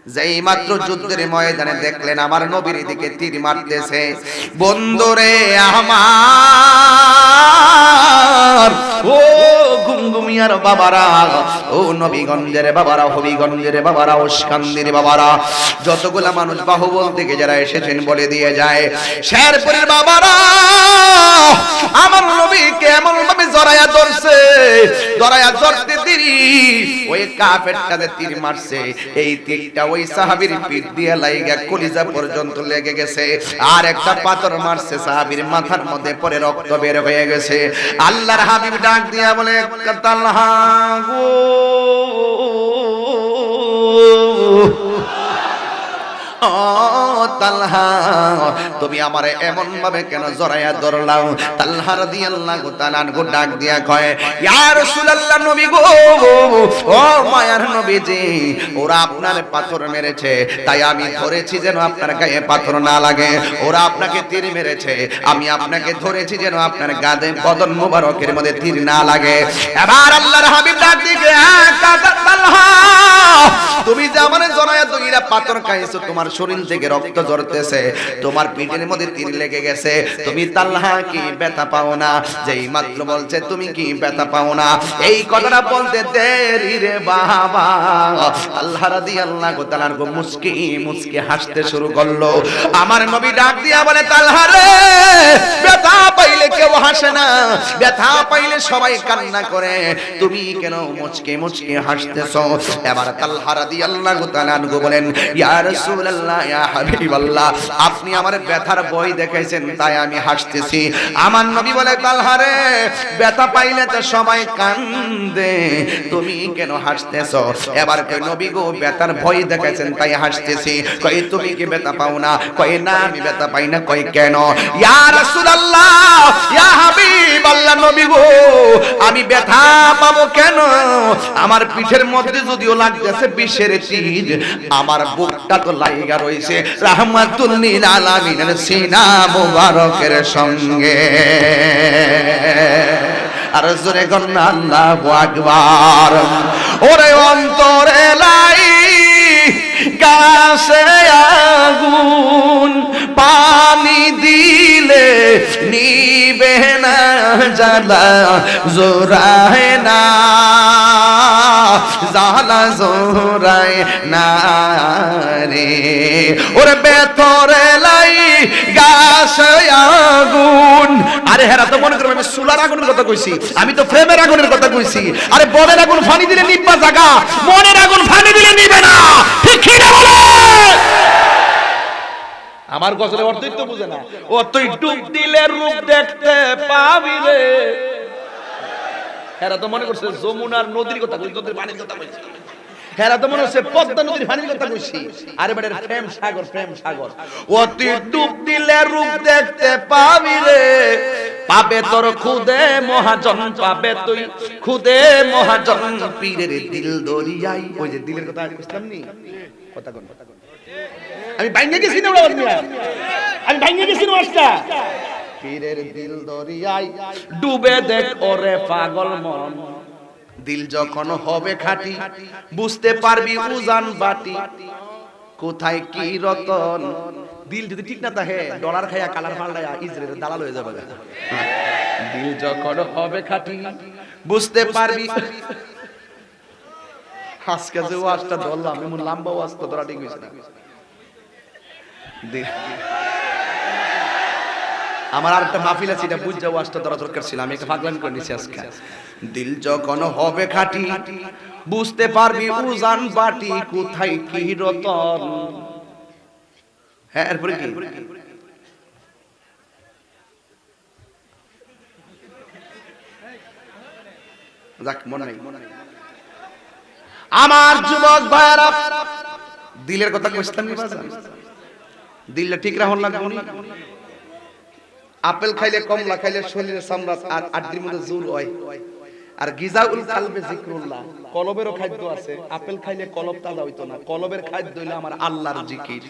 যেই মাত্র যুদ্ধের ময়দানে দেখলেন আমার নবীর দিকে তীর মারতেছে, বন্ধুরে আমার, ও গুমগুমিয়ার বাবারা, ও নবীগঞ্জের বাবারা, হবিগঞ্জের বাবারা, ওসকান্দির বাবারা, যতগুলা মানুষ বাহুবল থেকে যারা এসেছেন বলে দিয়ে যায়, শেরপুরের বাবারা আমার নবীকে এমন ভাবে জড়ায়া ধরছে, জড়ায়া ধরতে দেরি ওই কাফেরটাতে তীর মারছে, এই তীরটা ওই সাহাবীর পিঠ দিয়ে লাগা কলিজা পর্যন্ত লেগে গেছে, আর একটা পাথর মারছে সাহাবীর মাথার মধ্যে, পরে রক্ত বের হয়ে গেছে। আল্লাহর হাবিব ডাক দিয়া বলে, তালহা গো, ও তালহা, তুমি আমারে এমন ভাবে কেন জড়ায়া ধরলাম? তালহা রাদিয়াল্লাহু তাআলা আনহু ডাক দিয়া কয়, ইয়া রাসূলুল্লাহ, নবী গো, ও মায়ার নবীজি, ওরা আপনার পাথর মেরেছে, তাই আমি ধরেছি যেন আপনার গায়ে পাথর না লাগে। ওরা আপনাকে তীর মেরেছে, আমি আপনাকে ধরেছি যেন আপনার গায়ে বদন মোবারকের মধ্যে তীর না লাগে। এবার আল্লাহর হাবিব ডাক দিয়ে, তালহা, তুমি যে আমারে জড়ায়া ধইরা পাথর খাইছো, তোমার শরীর থেকে রক্ত ঝরতেছে, তোমার পিঠের মধ্যে তীর লেগে গেছে, তুমি তালহা কি ব্যথা পাও না? যেই মাত্র বলছে তুমি কি ব্যথা পাও না, এই কথাটা বলতে দেরি রে বাবা, আল্লাহ রাদিয়াল্লাহু তাআলা মুস্কি মুস্কি হাসতে শুরু করলো। আমার নবী ডাক দিয়া বলে, তালহা রে, ব্যথা পাইলে কেউ হাসে না, ব্যথা পাইলে সবাই কান্না করে, তুমি কেন মুচকি মুচকি হাসতেছো? এবার তালহা রাদিয়াল্লাহু তাআলা বলেন, ইয়া রাসূলুল্লাহ, ইয়া হাবিবাল্লাহ, আপনি আমার ব্যথার ভয় দেখাইছেন তাই আমি হাসতেছি। আমার নবী বলে, তালহা রে, ব্যথা পাইলে তো সবাই কান্দে, তুমি কেন হাসতেছো? এবার কই, নবী গো, ব্যথার ভয় দেখাইছেন তাই হাসতেছি। কই, তুমি কি ব্যথা পাও না? কই, না, আমি ব্যথা পাই না। কই, কেন? ইয়া রাসূলুল্লাহ, ইয়া হাবিবাল্লাহ, নবী গো, আমি ব্যথা পাবো কেন? আমার পিঠের মধ্যে যদিও লাগতেছে বিষের তীর, আমার বুকটা তো লাইগা রইছে রাহমাতুল লিল আলামিনের সিনা মুবারকের সঙ্গে। আর জোরে গণ আল্লাহু আকবার। ওরে অন্তরে লাই গাছে আগুন, পানি দিলে নিবে না, জ্বালা জোরায় না, জ্বালা জোরায় না রে। ওরে বেতরে লাই গাছে আগুন, আরে হেরা তো মনে করবে আমি চুলার আগুনের কথা কইছি, আমি তো ফ্রেমের আগুনের কথা কইছি। আরে বনের আগুন ফানি দিলে নিবা জায়গা, মনের আগুন ফানি দিলে নিবে না, ঠিক কি না বলে? আমার গজলের অর্থই তো বুঝে না, ও তুই ডুব দিলে রূপ দেখতে পাবি রে। হেরা তো মনে করছে যমুনার নদীর কথা কইছি, নদীর পানির কথা কইছি। হেরা তো মনে হচ্ছে পদ্মা নদীর পানির কথা কইছি। আরে বেটার প্রেম সাগর, প্রেম সাগর। ও তুই ডুব দিলে রূপ দেখতে পাবি রে, পাবে তোর খুদে মহাজন, পাবে তুই খুদে মহাজন, পীরের দিল দরিয়াই। ওই যে দিলের কথা কইছিলাম নি, কথা কোন আমি ভাঙে গেছি না, আমি ভাঙে গেছি না মাস্টার। পীরের দিল দরিয়াই ডুবে দেখ ওরে পাগল মন, দিল যখন হবে খাঁটি বুঝতে পারবি উজান বাটি, কোথায় কি রতন। দিল যদি ঠিক না থাকে, ডলার খাইয়া কালার পাল্টায়া ইসরায়েলের দালাল হয়ে যাবে। দিল যখন হবে খাঁটি বুঝতে পারবি। আজকে যে ওয়াজটা ধরলাম, এমন লম্বা ওয়াজ তো ধরা ঠিক হইছে না। আমার আর একটা মাহফিল আছে, এটা বুঝ যাও, ওয়াজটা ধরা দরকার ছিল, আমি একটা পাগলামি করে নিছি আজকে। দিল যখন হবে খাঁটি বুঝতে পারবি উজান বাটি, কোথায় কি রতন। হ্যাঁ, এরপরে কি? যাক, মনে নাই। আমার যুবক ভাইরা, দিলের কথা কইছিলাম নি বাজান, দিলটা ঠিক রাখুন লাগবে। আপেল খাইলে, কমলা খাইলে শরীরের চামড়া আর আড্ডির মধ্যে জোর হয়। আর গিজাউল কালবে জিকরুল্লাহ, কলবেরও খাদ্য আছে। আপেল খাইলে কলব তাজা হইতো না, কলবের খাদ্য হইলো আমার আল্লাহর জিকির।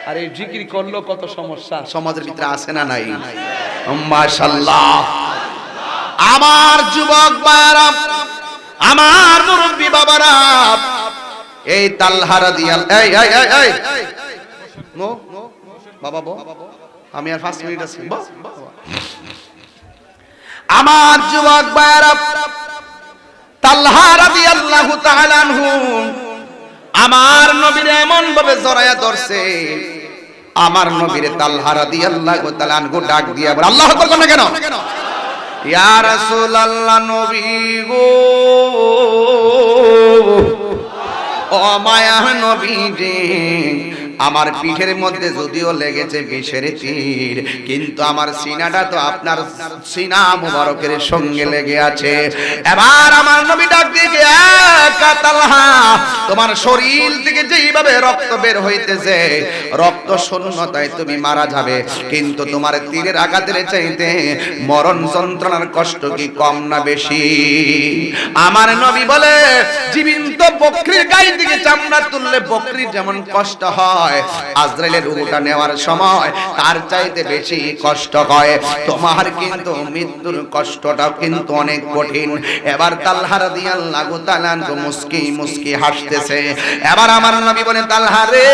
আর এই জিকির করলো কত সমস্যা সমাজের ভিতরে আছে না নাই? মাশাআল্লাহ। আমার যুবক ভাইরা, আমার মুরব্বি বাবারা, এই তালহা রাদিয়াল্লাহু এই নো বাবা বো আমি আর 5 মিনিট আছি আমার যুবক ভাইরা তালহা রাদিয়াল্লাহু তাআলা আনহু আমার নবীর এমন ভাবে জড়ায়া ধরছে আমার নবীর তালহা রাদিয়াল্লাহু তাআলা আনহু ডাক দিয়া বলে আল্লাহু আকবার কোন কেন ইয়া রাসূলুল্লাহ নবী গো ও মায়া নবী রে আমার পিঠের মধ্যে যদিও লেগেছে বিষের তীর কিন্তু আমার সিনাটা তো আপনার সিনা মুবারকের সঙ্গে লেগে আছে এবার আমার নবী ডাক দিয়ে তালহা তোমার শরীর থেকে যেইভাবে রক্ত বের হইতেছে রক্ত শূন্যতায় তুমি মারা যাবে কিন্তু তোমার তীরের আঘাতের চাইতে মরণ যন্ত্রণার কষ্ট কি কম না বেশি আমার নবী বলে জীবিত বকরির গায়ে থেকে চামড়া তুললে বকরির যেমন কষ্ট হয় আজরাইলের রূহটা নেওয়ার সময় তার চাইতে বেশি কষ্ট হয় তোমার কিন্তু মৃত্যুর কষ্টটা কিন্তু অনেক কঠিন এবার তালহা রাদিয়াল্লাহু তাআলা আনহু মুস্কি মুস্কি হাসতেছে এবার আমার নবী বলেন তালহা রে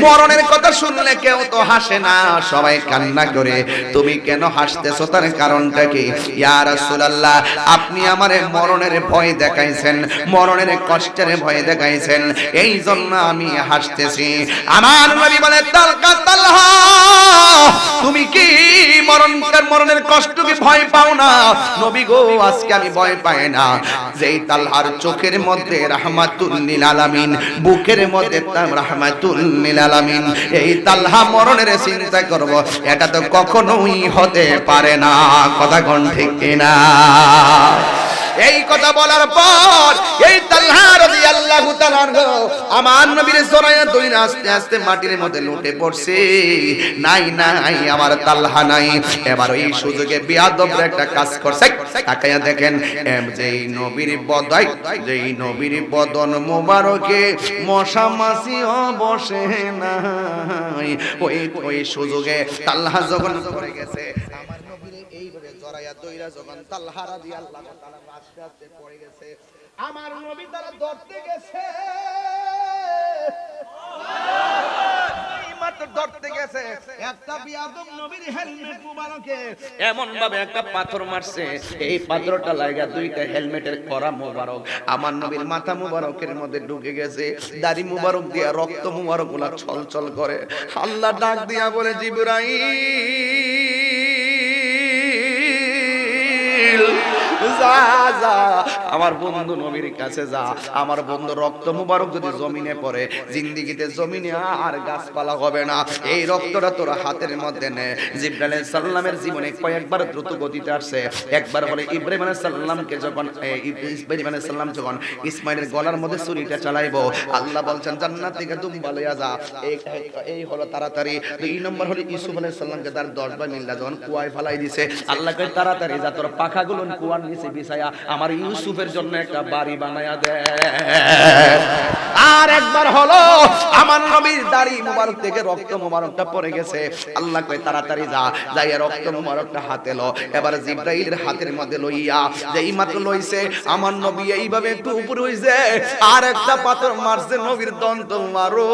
মরণের কথা শুনলে কেউ তো হাসে না সবাই কান্না করে তুমি কেন হাসতেছো তার কারণটা কি ইয়া রাসূলুল্লাহ আপনি আমারে মরণের ভয় দেখাইছেন মরণের কষ্টের ভয় দেখাইছেন এই জন্য আমি হাসতেছি আমার নবী বলে তালহা তুমি কি মরণের কষ্ট কি ভয় পাও না নবী গো আজকে আমি ভয় পাই না যেই তালহার চোখের মধ্যে রাহমাতুল লিল আলামিন বুকের মধ্যে রাহমাতুল লিল আলামিন এই তালহা মরণের চিন্তা করব এটা তো কখনোই হতে পারে না কথা কোন ঠিক কিনা এই কথা বলার পর এই তালহা রাদিয়াল্লাহু তাআলা আমার নবীর জড়ায়া ধরে আস্তে আস্তে মাটির মধ্যে লুটে পড়ছে নাই নাই আমার তালহা নাই এবার এই সুযোগে বেয়াদব একটা কাজ করছে তাকায়া দেখেন যেই নবীর বদাই যেই নবীর বদন মোবারকে মশা মাছিও বসে নাই ওই সুযোগে তালহা যখন পড়ে গেছে আমার নবীর এইভাবে জড়ায়া দইরা যখন তালহা রাদিয়াল্লাহু তাআলা আস্তে আস্তে পড়ে গেছে আমার নবী তারা ধরতে গেছে ধরতে গেছে একটা বিয়াদব নবীর হেলমেট মুবারকে এমন ভাবে একটা পাথর মারছে এই পাথরটা লাগা দুইটা হেলমেটের করা মুবারক আমার নবীর মাথা মুবারকের মধ্যে ঢুকে গেছে দাড়ি মুবারক দিয়া রক্ত মুবারক গুলা ছলছল করে আল্লাহ ডাক দিয়া বলে জিবরাইল যা যা আমার বন্ধু নবীর কাছে যা আমার বন্ধু রক্ত মুবারক যদি জমিনে পড়ে জিন্দেগিতে জমিনে আর গাছপালা হবে না এই রক্তটা তোর হাতের মধ্যে নে জিবরাইল আলাইহিস সালামের জীবনে কয়েকবার দ্রুত গতিতে আসছে একবার বলে ইব্রাহিম আলাইহিস সালামকে যখন ইব্রাহিম আলাইহিস সালাম যখন ইসমাইলের গলার মধ্যে ছুরিটা চালাইবো আল্লাহ বলছেন জান্নাত থেকে দুম্বা লইয়া যা এই হলো তাড়াতাড়ি দুই নম্বর হলো ইউসুফ আলাইহিস সালামকে তার 10 বার মিল্লা যখন কুয়ায় ফেলাই দিয়েছে আল্লাহ কই তাড়াতাড়ি যা তোর পাখাগুলো কুয়ার নিচে বিছায়া আমার ইউসুফের জন্য একটা বাড়ি বানায়া দে আর একবার হলো আমার নবীর দাড়ি মুবারক থেকে রক্ত মুবারকটা পড়ে গেছে আল্লাহ কই তাড়াতাড়ি যা যাইয়া রক্ত মুবারকটা হাতে লো এবার জিবরাইলের হাতের মধ্যে লইয়া যেই মাত্র লইছে আমার নবী এইভাবে একটু উপরে হইছে আর একটা পাথর মারছে নবীর দন্ত মারো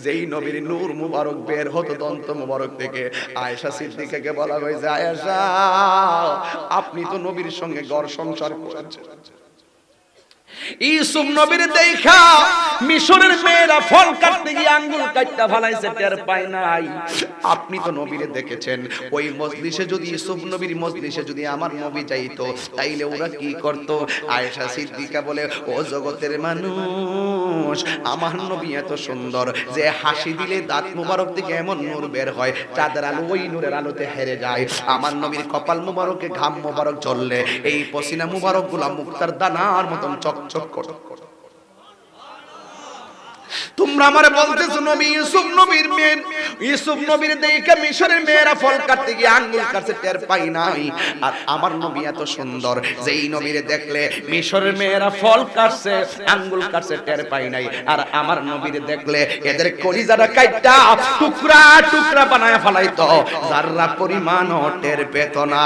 যেই নবীর নূর মুবারক বের হতো দন্ত মুবারক থেকে আয়েশা সিদ্দিকাকে বলা হয়েছে আয়েশা আপনি তো নবীর সঙ্গে ঘর সংসার করেছেন ইউসুফ নবীর দেখা মিশরের মেয়েরা ফল কাটতে গিয়ে আঙ্গুল কাটটা ফলাইছে টের পায় নাই আপনি তো নবীরে দেখেছেন ওই মজলিসে যদি ইউসুফ নবীর মজলিসে যদি আমার নবী যাইতো তাইলে ওরা কি করত আয়েশা সিদ্দিকা বলে ও জগতের মানুষ আমার নবী এত সুন্দর যে হাসি দিলে দাঁত মুবারক থেকে এমন নূর বের হয় চাঁদের আলো ওই নূরের আলোতে হেরে যায় আমার নবীর কপাল মুবারকে ঘাম মুবারক ঝরলে এই পসিনা মুবারক গুলা মুক্তার দানার মতন চকচক করে তোমরা আমারে বলতেছো নবী ইউসুফ নবীর দেখে মিশরের মেয়েরা ফল কাটতে গিয়ে আঙ্গুল কাটছে টের পাই নাই আর আমার নবী এত সুন্দর যেই নবীরে দেখলে মিশরের মেয়েরা ফল কাটছে আঙ্গুল কাটছে টের পাই নাই আর আমার নবীরে দেখলে এদের কলিজাটা কাইটা টুকরা টুকরা বানায় ফলাইতো যারা পরিমাণও টের পেত না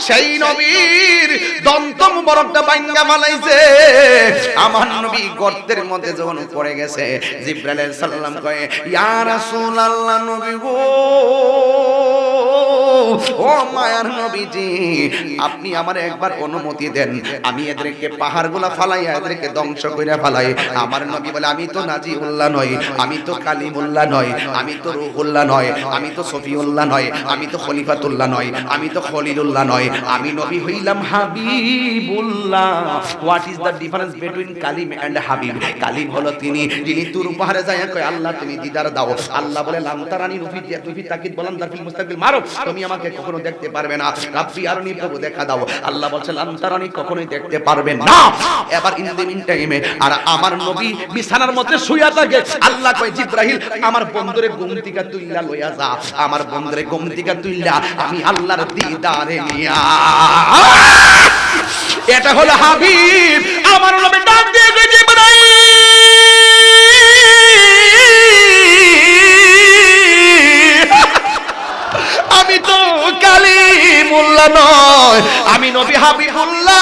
সেই নবীর দন্ত মুবারকটা ভাঙা ফেলাইছে। আমার নবী গর্তের মধ্যে যখন পড়ে গেছে, জিবরাইল আলাইহিস সালাম কয়, ইয়া রাসূলুল্লাহ, নবী গো, ও মায়ার নবীজি, আপনি আমারে একবার অনুমতি দেন, আমি এদেরকে পাহাড়গুলা ফালাইয়া এদেরকে ধ্বংস কইরা ফালাই। আমার নবী বলে, আমি তো নাজিউল্লাহ নই, আমি তো কালিমুল্লাহ নই, আমি তো রূহুল্লাহ নই, আমি তো সফিউল্লাহ নই, আমি তো খলিফাতুল্লাহ নই, আমি তো খলিলুল্লাহ নই, আমি নবী হইলাম হাবিবুল্লাহ। What is the difference between কালিম এন্ড হাবিব? কালিম হলো তিনি যিনি তুর পাহাড়ে যায় কয়, আল্লাহ তুমি দিদার দাও। আল্লাহ বলে, লাম তারানি রুফিয়া তুফি তাকিদ বলাম দারফিল মুস্তাকিল মারো, তুমি আমাকে কখনো দেখতে পারবে না। রাব্বি আরনি, প্রভু দেখা দাও। আল্লাহ বলছে, লাম তারানি, কখনোই দেখতে পারবে না। এবার ইন দ্য মিন টাইমে আর আমার নবী বিছানার মধ্যে শুয়ে থাকে। আল্লাহ কয়, জিবরাইল, আমার বন্ধুরে ঘুম থেকে তুইলা লইয়া যা, আমার বন্ধুরে ঘুম থেকে তুইলা আমি আল্লাহর দিদারে নিয়া। এটা হলো হাবিব। আমার নবী ডাক দিয়ে কয়, জিবরাইল, আমি তো কালিমুল্লাহ নয়, আমি নবী হাবিবুল্লাহ।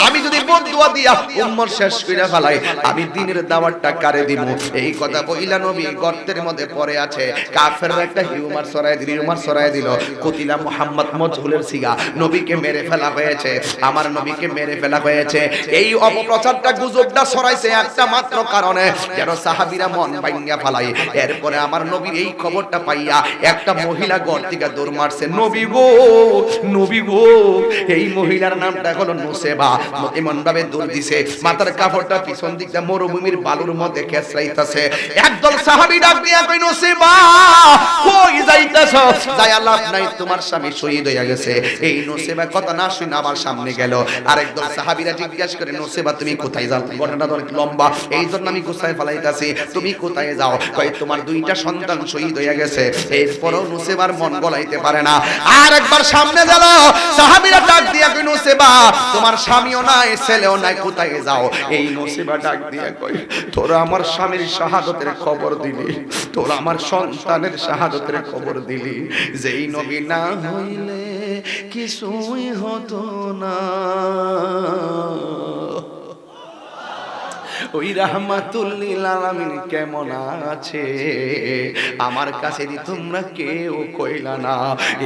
আমি যদি বদদুয়া দিয়া উম্মত শেষ কইরা ফেলাই, আমি দ্বীনের দাওয়াতটা কারে দিব? এই কথা বইলা নবী গর্তের মধ্যে পড়ে আছে। কাফেররা একটা হিউমার ছড়ায় দিল, কুতিলা মুহাম্মদ মজহুলের সিগা, নবীকে মেরে ফেলা হয়েছে, আমার নবীকে মেরে ফেলা হয়েছে। এই অপপ্রচারটা, গুজবটা ছড়াইছে একটা মাত্র কারণে, যেন সাহাবীরা মন ভাঙিয়া ফেলাই। এরপরে আমার নবীর এই খবরটা পাইয়া একটা মহিলা ঘর থেকে দৌড় মারছে, নবী গো, নবী গো। এই মহিলার নামটা হলো নুসেবা। এমন ভাবে দৌড় দিছে, মাথার কাপড়টা পিছন দিকটা মরুভূমির বালুর মধ্যে খেছরাইতাছে। একদল সাহাবী ডাক দিয়া কই, নুসেবা কই যাইতাছো? যায় লাভ নাই, তোমার স্বামী শহীদ হইয়া গেছে। এই নুসেবা কথা না শুনে আমার সামনে গেল। আরেকদল সাহাবীরা জিজ্ঞাসা করে, নুসেবা তুমি কোথায় যাও? ঘটনাটা অনেক লম্বা, এইজন্য আমি গুছায় ফেলাইতাছি। তুমি কোথায় যাও? কই, তোমার দুইটা সন্তান শহীদ হইয়া গেছে। এরপরও নুসেবার মন গলাইতে পারে না। আর একবার সামনে গেল, সাহাবীরা ডাক দিয়া কই, নুসেবা তোমার স্বামীও নাই, ছেলেও নাই, কোথায় যাও? এই নুসেবা ডাক দিয়া কই, তোরা আমার স্বামীর শাহাদাতের খবর দিলি, তোরা আমার সন্তানের শাহাদাতের খবর দিলি। যেই নবী না হইলে কিছুই হতো না, ওই রাহমাতুল লিল আলামিন কেমন আছে আমার কাছে দি তোমরা কেউ কইলা না।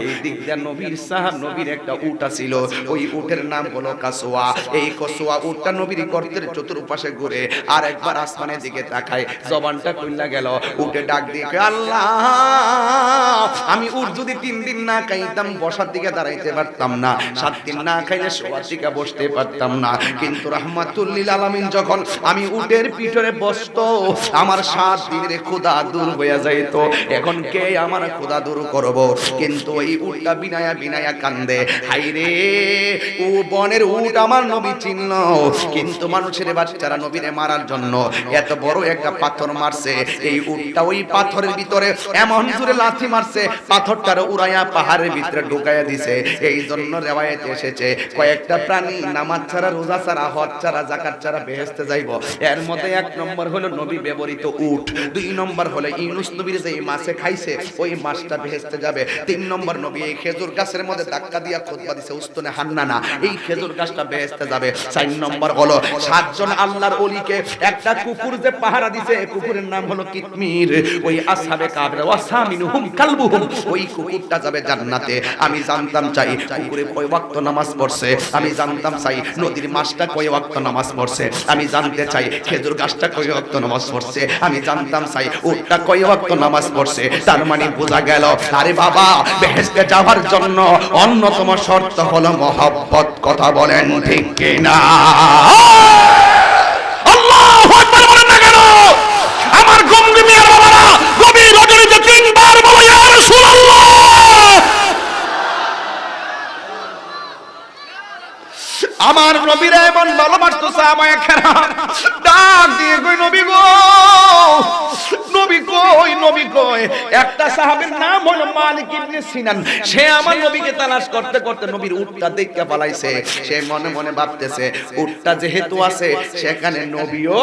এই দিক দিয়ে নবীর সাহাব, নবীর একটা উট ছিল, ওই উটের নাম হলো কাসওয়া। এই কাসওয়া উটটা নবীর গর্তের চতুর্পাশে ঘুরে আর একবার আসমানের দিকে তাকায়, জবানটা কইলা গেল। উটে ডাক দিয়ে, আল্লাহ, আমি উট যদি 3 দিন না খাইতাম বসার দিকে দাঁড়াইতে পারতাম না, 7 দিন না খাইলে শোয়ার দিকে বসতে পারতাম না। কিন্তু রাহমাতুল লিল আলামিন যখন আমি উটের পিঠরে বসতো, আমার 7 দিনের ক্ষুধা দূর হয়ে যাইত। এখন কে আমার ক্ষুধা দূর করব? কিন্তু এই উটটা বিনায়া বিনায়া কান্দে, হাইরে ও বনের উট আমার নবী চিনল। কিন্তু মানুষের বাচ্চারা নবীরে মারার জন্য এত বড় একটা পাথর মারছে। এই উটটা ওই পাথরের ভিতরে এমন জোরে লাথি মারছে, পাথরটার উড়াইয়া পাহাড়ের ভিতরে ঢুকাইয়া দিছে। এই জন্য রিওয়ায়াতে এসেছে, কয়েকটা প্রাণী নামাজ ছাড়া, রোজা ছাড়া, হজ ছাড়া, যাকাত ছাড়া বেহেশতে যাইব। এর মধ্যে 1 নম্বর হলো নবী ব্যবহৃত উট, 2 নম্বর হলো ইউনূস নবীর যে মাছে খাইছে ওই মাছটা বেহেশতে যাবে, 3 নম্বর নবী এই খেজুর গাছের মধ্যে ধাক্কা দিয়া খুতবা দিছে উস্তনে হান্নানা, এই খেজুর গাছটা বেহেশতে যাবে। 4 নম্বর হলো 7 জন আল্লাহর ওলিকে একটা কুকুর যে পাহারা দিছে, কুকুরের নাম হলো কিতমির। ওই আসহাবে কাফের ওয়াসামিনুহুম কালবুহুম, ওই কুকুরটা যাবে জান্নাতে। আমি জানতাম চাই কুকুরে কয় ওয়াক্ত নামাজ পড়ছে, আমি জানতাম চাই নদীর মাছটা কয় ওয়াক্ত নামাজ পড়ছে, আমি জানতে চাই খেজুর গাছটা কয় ওয়াক্ত নামাজ পড়ছে, আমি জানতাম চাই উটটা কয় ওয়াক্ত নামাজ পড়ছে। তার মানে বোঝা গেল, আরে বাবা, বেহেশতে যাওয়ার জন্য অন্যতম শর্ত হলো মহব্বত। কথা বলেন ঠিক কিনা? আল্লাহু আকবার বলেন না কেন? আমার গম্ভীর মিয়ার বাবারা গভীর রজনীতে 3 বার বলো ইয়া রাসূলুল্লাহ। আমার নবীর এমন ভালোবাসতো সাহাবায়ে কেরাম, ডাক দিয়ে কই, নবী গো, নবী কই, নবী কই। একটা সাহাবীর নাম হলো মালিক ইবনে সিনান। সে আমার নবীকে তালাশ করতে করতে নবীর উটটা দেখতে পালাইছে। সে মনে মনে ভাবতেছে উটটা যেহেতু আছে সেখানে নবীও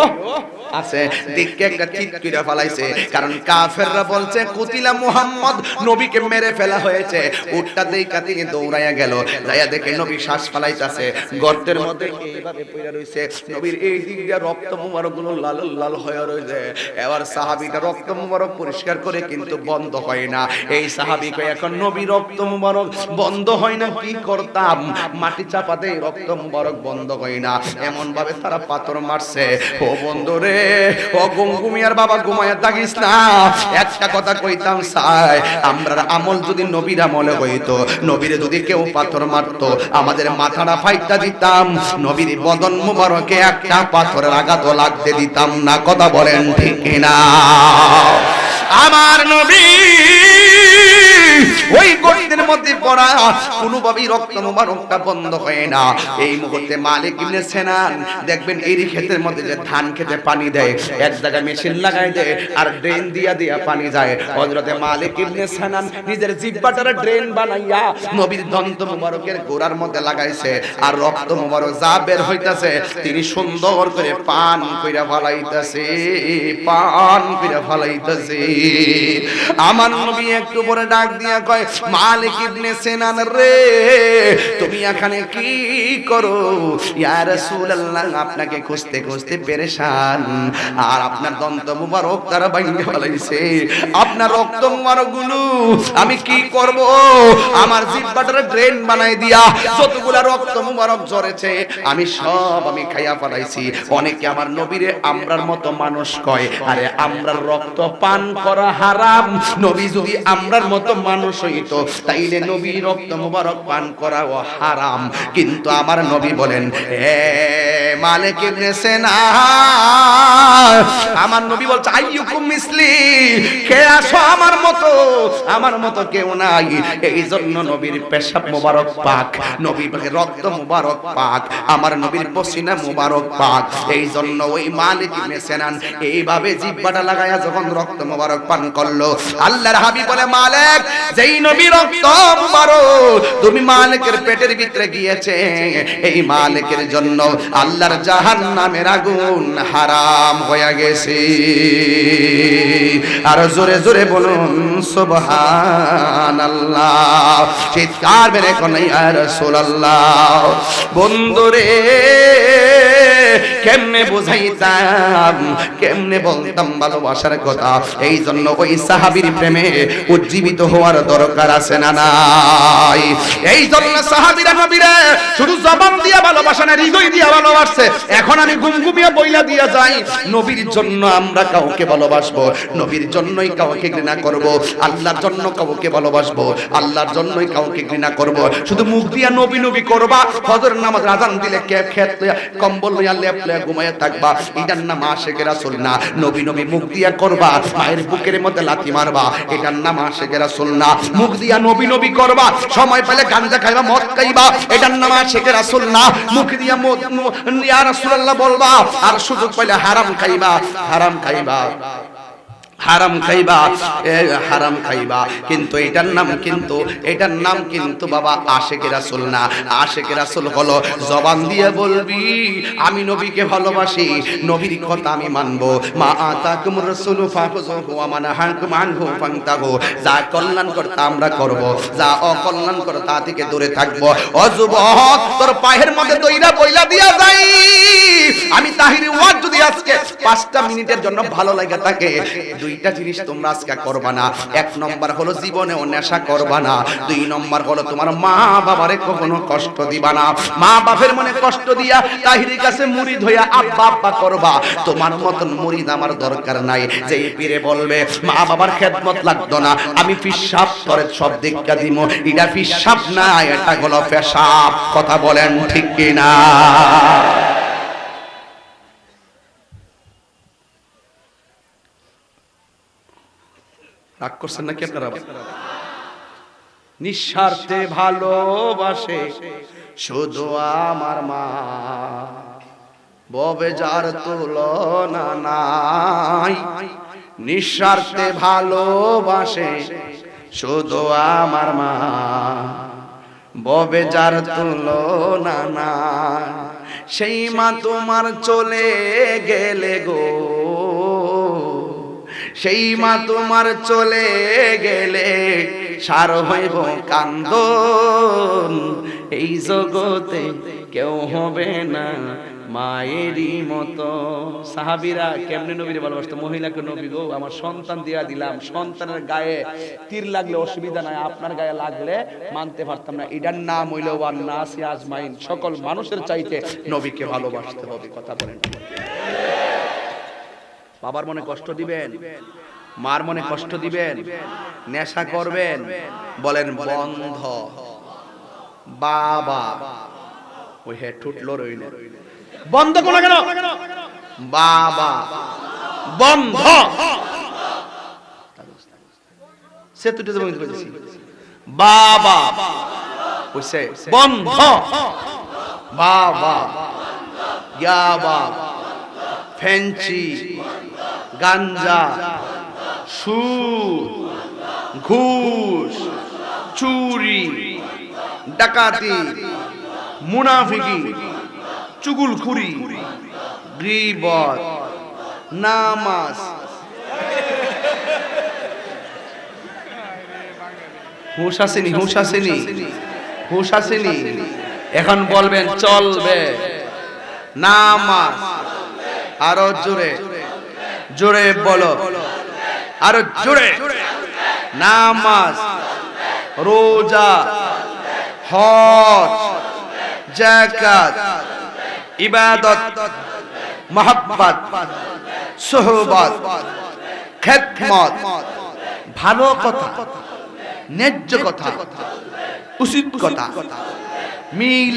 আছে। দেখে একটা ঠিক করে ফলাইছে, কারণ কাফেররা বলছে কুতিলা মুহাম্মদ, নবীকে মেরে ফেলা হয়েছে। উটটা দেখে তিনি দৌড়াইয়া গেল, যাইয়া দেখে নবী শ্বাস ফলাইতেছে, গর্তের মধ্যে এইভাবে পড়ে রইছে। নবীর এই দিক দিয়ে রক্ত মুবারক গুলো লাল লাল হয়ে রইছে। এবার সাহাবীটা রক্ত মুবারক পরিষ্কার করে কিন্তু বন্ধ হয় না। এই সাহাবীকে এখন নবী রক্ত মুবারক বন্ধ হয় না, কি করতাম? মাটি চাপা দেই, রক্ত মুবারক বন্ধ হয় না। এমন ভাবে তারা পাথর মারছে। ও বন্ধুরে, ও গুমগুমিয়ার বাবা, ঘুমায়া থাকিস না। একটা কথা কইতাম চাই, আমরার আমল যদি নবীর আমলে হইতো, নবীরে যদি কেউ পাথর মারতো, আমাদের মাথাটা ফাইটা দিতাম, নবীর বদন মুবারকে একটা পাথরের আঘাত লাগতে দিতাম না। কথা বলেন ঠিক না? আমার নবী ওই গর্তের মধ্যে পড়া, কোনোভাবেই রক্ত মুবারকটা বন্ধ হয় না। এই মুহূর্তে মালিক ইবনে সিনান দেখবেন এই ক্ষেতের মধ্যে যে ধান খেতে পানি দেয়, এক জায়গায় মেশিন লাগাই দেয় আর ড্রেন দিয়া দিয়া পানি যায়। হযরতে মালিক ইবনে সিনান নিজের জিহ্বাটারে ড্রেন বানাইয়া নবীর দন্ত মুবারকের গোড়ার মধ্যে লাগাইছে, আর রক্ত মুবারক যা বের হইতাছে তিনি সুন্দর করে পান কইরা ফলাইতাছে, পান কইরা ফলাইতাছে। আমার নবী একটু পরে ডাক দিয়া কয়, মালিক ইবনে সিনান রে, তুমি এখানে কি করো? ইয়া রাসূলুল্লাহ, আপনাকে খুঁজতে খুঁজতে পেরেশান, আর আপনার দন্ত মুবারক তারা ভাঙে ফেলাইছে, আপনার রক্ত মুবারক গুলো আমি কি করব? আমার জিহ্বাটারে ড্রেন বানাই দিয়া যতগুলা রক্ত মুবারক ঝরেছে আমি সব খাইয়া ফেলাইছি। অনেকে আমার নবীরে আমরার মতো মানুষ কয়, আরে আমরার রক্ত পান করা হারাম। নবী যদি আমরার মতো মানুষ হইতো তাইলে নবী রক্ত মুবারক পান করাও হারাম। কিন্তু আমার নবী বলেন, হে মালিক ইবনে সিনান, আমার নবী বলছে আইয়ুকুম মিসলি, কে আসো আমার মতো কেউ নাই। এই জন্য নবীর পেশাব মুবারক পাক, নবীর রক্ত মুবারক পাক, আমার নবীর পসিনা মুবারক পাক। এই জন্য ওই মালিক ইবনে সিনান এইভাবে জিহ্বাটা লাগায়া যখন রক্ত মুবারক পান করলো, আল্লাহর হাবিব বলে, মালিক, যেই নবীর রক্ত মুবারক তুমি মালিকের পেটের ভিতরে গিয়েছে, এই মালিকের জন্য আল্লাহর জাহান্নামের আগুন হারাম হয়ে গেছে। আর জোরে জোরে বলুন সুবহানাল্লাহ। চিৎকার মেরে কোন ইয়া রাসূলুল্লাহ। বন্ধুরে, কেমনে বুঝাইতাম, কেমনে বলতাম ভালোবাসার কথা। এই জন্য ওই সাহাবীর প্রেমে উজ্জীবিত হওয়ার দরকার আছে না নাই? এই জন্য সাহাবীরা নবীরে শুধু জবান দিয়া ভালোবাসে না, হৃদয় দিয়া ভালোবাসছে। এখন আমি গুমগুমিয়া বইলা দিয়া যাই, নবীর জন্য আমরা কাউকে ভালোবাসবো, নবীর জন্যই কাউকে ঘৃণা করব, আল্লাহর জন্য কাউকে ভালোবাসবো, আল্লাহর জন্যই কাউকে ঘৃণা করব। শুধু মুখ দিয়া নবী নবী করবা, ফজর নামাজ আযান দিলে খেত কম্বল লইয়া লেপ লইয়া ঘুমায়া থাকবা, এটার নাম আশিক রাসূল না। নবী নবী মুখ দিয়া করবা, মায়ের বুকের মধ্যে লাথি মারবা, এটার নাম আশিক রাসূল না। মুখ দিয়া নবী নবী করবা, সময় পেলে গাঁজা খাইবা, মদ খাইবা, এটার নাম আশিক রাসূল না। মুখ দিয়া ইয়া রাসূলুল্লাহ বলবা, আর সুযোগ পেলে হারাম খাইবা, হারাম খাইবা, হারাম খাইবা, হারাম খাইবা, কিন্তু এটার নাম কিন্তু বাবা আশিক রাসূল না। আশিক রাসূল হলো জবান দিয়ে বলবি আমি নবীকে ভালোবাসি, নবীর কথা আমি মানবো। মা আতাকুমুর রাসূলু ফাখুযুহু ওয়া মা নাহাকুম আনহু ফান্তাহু। যা কল্যাণ করতে আমরা করব, যা অকল্যাণ করে তা থেকে দূরে থাকব। ও যুবক, তোর পায়ের মধ্যে দইরা বইলা দিয়া যাই, আমি তাহিরি ওয়াজ যদি আজকে 5টা মিনিটের জন্য ভালো লাগা থাকে, দুইটা জিনিস তোমরা আজকে করবা না। এক নম্বর হলো জীবনেও নেশা করবা না, 2 নম্বর হলো তোমার মা বাবারে কখনো কষ্ট দিবা না। মা বাবার মনে কষ্ট দিয়া তাহিরির কাছে মুরিদ হইয়া আব্বা আব্বা করবা, তোমার মতন মুরিদ আমার দরকার নাই। যে পীরে বলবে মা বাবার খেদমত লাগতো না, আমি পিশাব করে সব দেখা দিমু, এটা পিশাব না, এটা হলো পেশাব। কথা বলেন ঠিক কি না? রাগ করছেন নাকি আপনারা? নিঃস্বার্থে ভালোবাসে শুধু আমার মা, ববে যার তুলনা নাই, নিঃস্বার্থে ভালোবাসে শুধু আমার মা, ববে যার তুলনা না, সেই মা তোমার চলে গেলে গো, সেই মা তোমার চলে গেলে সার হইব কান্দন, এই জগতে কেউ হবে না মায়েরই মতো। সাহাবীরা কেমনে নবীরে ভালোবাসতো, মহিলাকে নবী গো আমার সন্তান দিয়া দিলাম, সন্তানের গায়ে তীর লাগলে অসুবিধা নাই, আপনার গায়ে লাগলে মানতে পারতাম না, এটার নাম হইল ওয়ান নাসি আজমাইন, সকল মানুষের চাইতে নবীকে ভালোবাসতে হবে। কথা বলেন, বাবার মনে কষ্ট দিবেন, মার মনে কষ্ট দিবেন, নেশা করবেন, বলেন বন্ধ। বাবা ওই হে ঠুটলো রইল, বন্ধ কোনা কেন, বাবা বন্ধ, সে তুই তো বন্ধ করেছিস, বাবা ওইসে বন্ধ, বাবা ইয়াবা, ফেঞ্চি, গাঞ্জা, সুদ, ঘুষ, চুরি, ডাকাতি, মুনাফিকি, চুগলখুরি, গীবত, নামাজ, হুঁশ আসেনি, হুঁশ আসেনি, হুঁশ আসেনি, এখন বলবেন চলবে নামাজ, আরো জোরে জোরে বলো, আরো জোরে, নামাজ, রোজা, হজ, যাকাত, ইবাদত, মুহাব্বত, সুহবত, খেদমত, ভালো কথা, ন্যায্য কথা, উচিত কথা, মিল